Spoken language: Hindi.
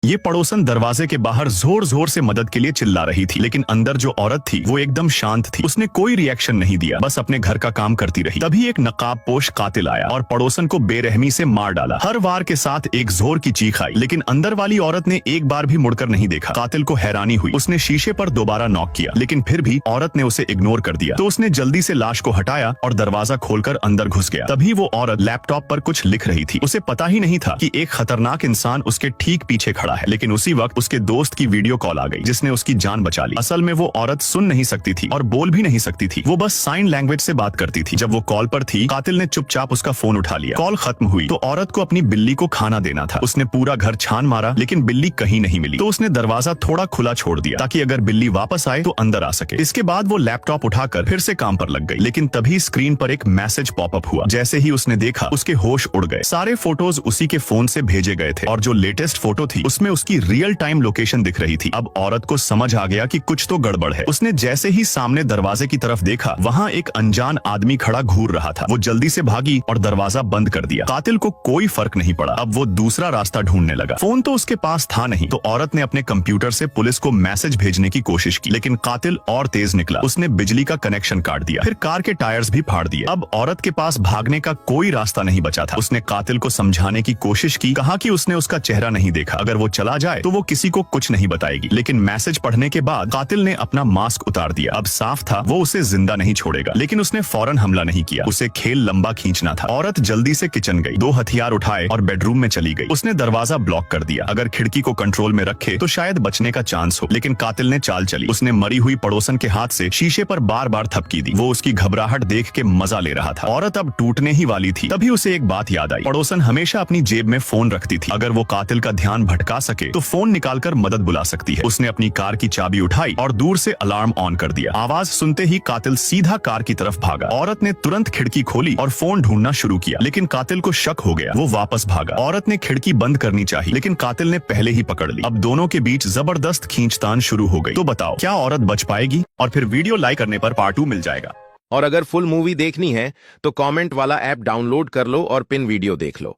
ये पड़ोसन दरवाजे के बाहर जोर जोर से मदद के लिए चिल्ला रही थी, लेकिन अंदर जो औरत थी वो एकदम शांत थी। उसने कोई रिएक्शन नहीं दिया, बस अपने घर का काम करती रही। तभी एक नकाबपोश कातिल आया और पड़ोसन को बेरहमी से मार डाला। हर वार के साथ एक जोर की चीख आई, लेकिन अंदर वाली औरत ने एक बार भी मुड़कर नहीं देखा। कातिल को हैरानी हुई। उसने शीशे पर दोबारा नॉक किया, लेकिन फिर भी औरत ने उसे इग्नोर कर दिया। तो उसने जल्दी से लाश को हटाया और दरवाजा खोलकर अंदर घुस गया। तभी वो औरत लैपटॉप पर कुछ लिख रही थी। उसे पता ही नहीं था कि एक खतरनाक इंसान उसके ठीक पीछे खड़ा है। लेकिन उसी वक्त उसके दोस्त की वीडियो कॉल आ गई, जिसने उसकी जान बचा ली। असल में वो औरत सुन नहीं सकती थी और बोल भी नहीं सकती थी। वो बस साइन लैंग्वेज से बात करती थी। जब वो कॉल पर थी, कातिल ने चुपचाप उसका फोन उठा लिया। कॉल खत्म हुई तो औरत को अपनी बिल्ली को खाना देना था। उसने पूरा घर छान मारा, लेकिन बिल्ली कहीं नहीं मिली। तो उसने दरवाजा थोड़ा खुला छोड़ दिया ताकि अगर बिल्ली वापस आए तो अंदर आ सके। इसके बाद वो लैपटॉप उठाकर फिर से काम पर लग गई, लेकिन तभी स्क्रीन पर एक मैसेज पॉपअप हुआ। जैसे ही उसने देखा, उसके होश उड़ गए। सारे फोटोज उसी के फोन से भेजे गए थे और जो लेटेस्ट फोटो थी उसमें उसकी रियल टाइम लोकेशन दिख रही थी। अब औरत को समझ आ गया कि कुछ तो गड़बड़ है। उसने जैसे ही सामने दरवाजे की तरफ देखा, वहाँ एक अनजान आदमी खड़ा घूर रहा था। वो जल्दी से भागी और दरवाजा बंद कर दिया। कातिल को कोई फर्क नहीं पड़ा। अब वो दूसरा रास्ता ढूंढने लगा। फोन तो उसके पास था नहीं, तो औरत ने अपने कंप्यूटर से पुलिस को मैसेज भेजने की कोशिश की, लेकिन कातिल और तेज निकला। उसने बिजली का कनेक्शन काट दिया, फिर कार के टायर्स भी फाड़ दिए। अब औरत के पास भागने का कोई रास्ता नहीं बचा था। उसने कातिल को समझाने की कोशिश की, कहा कि उसने उसका चेहरा नहीं देखा, अगर वो चला जाए तो वो किसी को कुछ नहीं बताएगी। लेकिन मैसेज पढ़ने के बाद कातिल ने अपना मास्क उतार दिया। अब साफ था वो उसे जिंदा नहीं छोड़ेगा, लेकिन उसने फौरन हमला नहीं किया। उसे खेल लंबा खींचना था। औरत जल्दी से किचन गई, 2 हथियार उठाए और बेडरूम में चली गई। उसने दरवाजा ब्लॉक कर दिया। अगर खिड़की को कंट्रोल में रखे तो शायद बचने का चांस हो, लेकिन कातिल ने चाल चली। उसने मरी हुई पड़ोसन के हाथ से शीशे पर बार बार थपकी दी। वो उसकी घबराहट देख के मजा ले रहा था। औरत अब टूटने ही वाली थी। तभी उसे एक बात याद आई। पड़ोसन हमेशा अपनी जेब में फोन रखती थी। अगर वो कातिल का ध्यान भटका सके तो फोन निकालकर मदद बुला सकती है। उसने अपनी कार की चाबी उठाई और दूर से अलार्म ऑन कर दिया। आवाज सुनते ही कातिल सीधा कार की तरफ भागा। औरत ने तुरंत खिड़की खोली और फोन ढूंढना शुरू किया, लेकिन कातिल को शक हो गया। वो वापस भागा। औरत ने खिड़की बंद करनी चाहिए, लेकिन कातिल ने पहले ही पकड़ ली। अब दोनों के बीच जबरदस्त खींचतान शुरू हो गई। तो बताओ, क्या औरत बच पाएगी? और फिर वीडियो लाइक करने पर पार्ट 2 मिल जाएगा। और अगर फुल मूवी देखनी है तो कमेंट वाला ऐप डाउनलोड कर लो और पिन वीडियो देख लो।